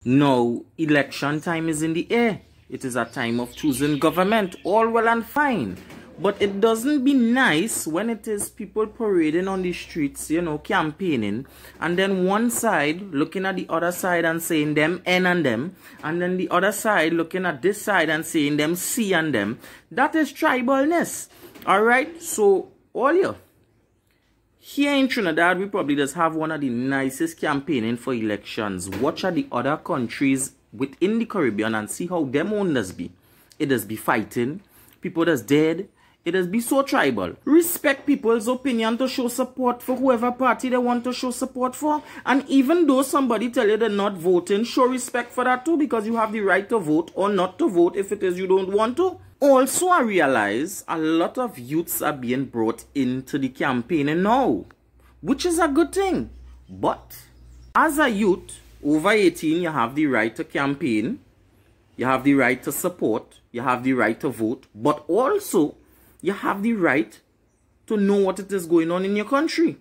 Now, election time is in the air. It is a time of choosing government, all well and fine. But it doesn't be nice when it is people parading on the streets, campaigning, and then one side looking at the other side and saying them N and them, and then the other side looking at this side and saying them C and them. That is tribalness. Alright, so all you. Here in Trinidad, we probably just have one of the nicest campaigning for elections. Watch at the other countries within the Caribbean and see how them own does be. It does be fighting. People that's dead. It does be so tribal. Respect people's opinion to show support for whoever party they want to show support for. And even though somebody tell you they're not voting, show respect for that too, because you have the right to vote or not to vote if it is you don't want to. Also, I realize a lot of youths are being brought into the campaigning now, which is a good thing. But as a youth, over 18, you have the right to campaign, you have the right to support, you have the right to vote, but also you have the right to know what it is going on in your country.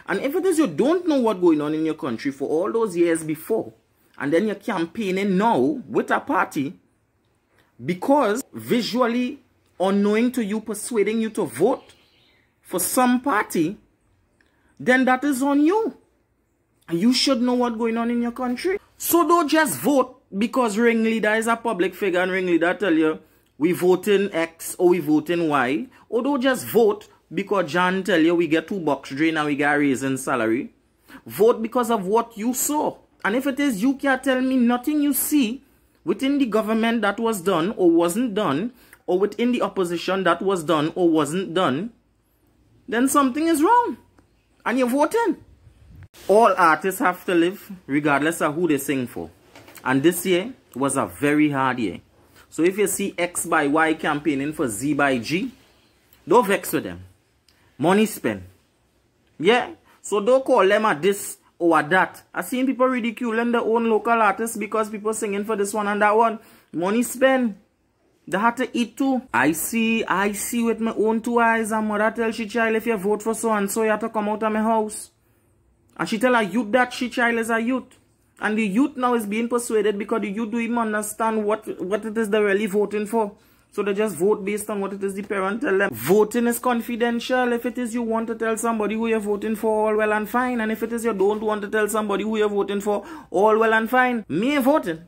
And if it is you don't know what's going on in your country for all those years before, and then you're campaigning now with a party, because visually unknowing to you persuading you to vote for some party, then that is on you. You should know what's going on in your country. So don't just vote because Ringleader is a public figure and Ringleader tell you we vote in X or we vote in Y. Or don't just vote because John tell you we get $2 drain and we get a raise in salary. Vote because of what you saw. And if it is you can't tell me nothing you see within the government that was done or wasn't done, or within the opposition that was done or wasn't done, then something is wrong. And you're voting. All artists have to live regardless of who they sing for. And this year was a very hard year. So if you see X by Y campaigning for Z by G, don't vex with them. Money spent. Yeah? So don't call them a this or a that. I've seen people ridiculing their own local artists because people singing for this one and that one. Money spent. They had to eat too. I see with my own two eyes. And mother tell she child, if you vote for so and so, you have to come out of my house. And she tell a youth that she child is a youth. And the youth now is being persuaded because the youth don't even understand what it is they're really voting for. So they just vote based on what it is the parent tell them. Voting is confidential. If it is you want to tell somebody who you're voting for, all well and fine. And if it is you don't want to tell somebody who you're voting for, all well and fine. Me ain't voting.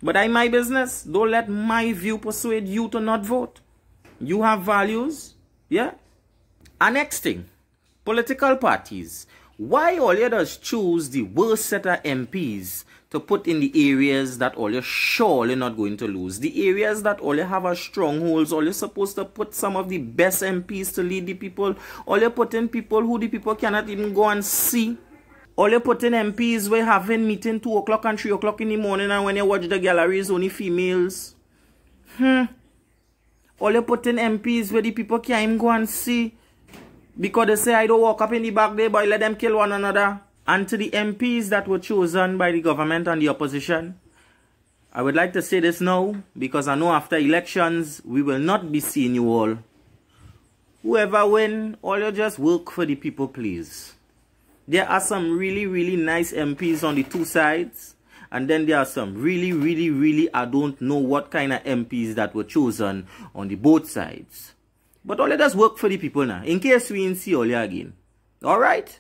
But I my business. Don't let my view persuade you to not vote. You have values. Yeah? And next thing. Political parties. Why all you does choose the worst set of MPs to put in the areas that all you're surely not going to lose? The areas that all you have are strongholds. All you're supposed to put some of the best MPs to lead the people. All you put in people who the people cannot even go and see. All you put in MPs where having meeting 2 o'clock and 3 o'clock in the morning, and when you watch the galleries only females. All you put in MPs where the people can't even go and see. Because they say I don't walk up in the back there, but let them kill one another. And to the MPs that were chosen by the government and the opposition, I would like to say this now, because I know after elections, we will not be seeing you all. Whoever win, all you just work for the people, please. There are some really, really nice MPs on the two sides. And then there are some really, really, really, I don't know what kind of MPs that were chosen on the both sides. But all let us work for the people now, in case we ain't see all you again. Alright?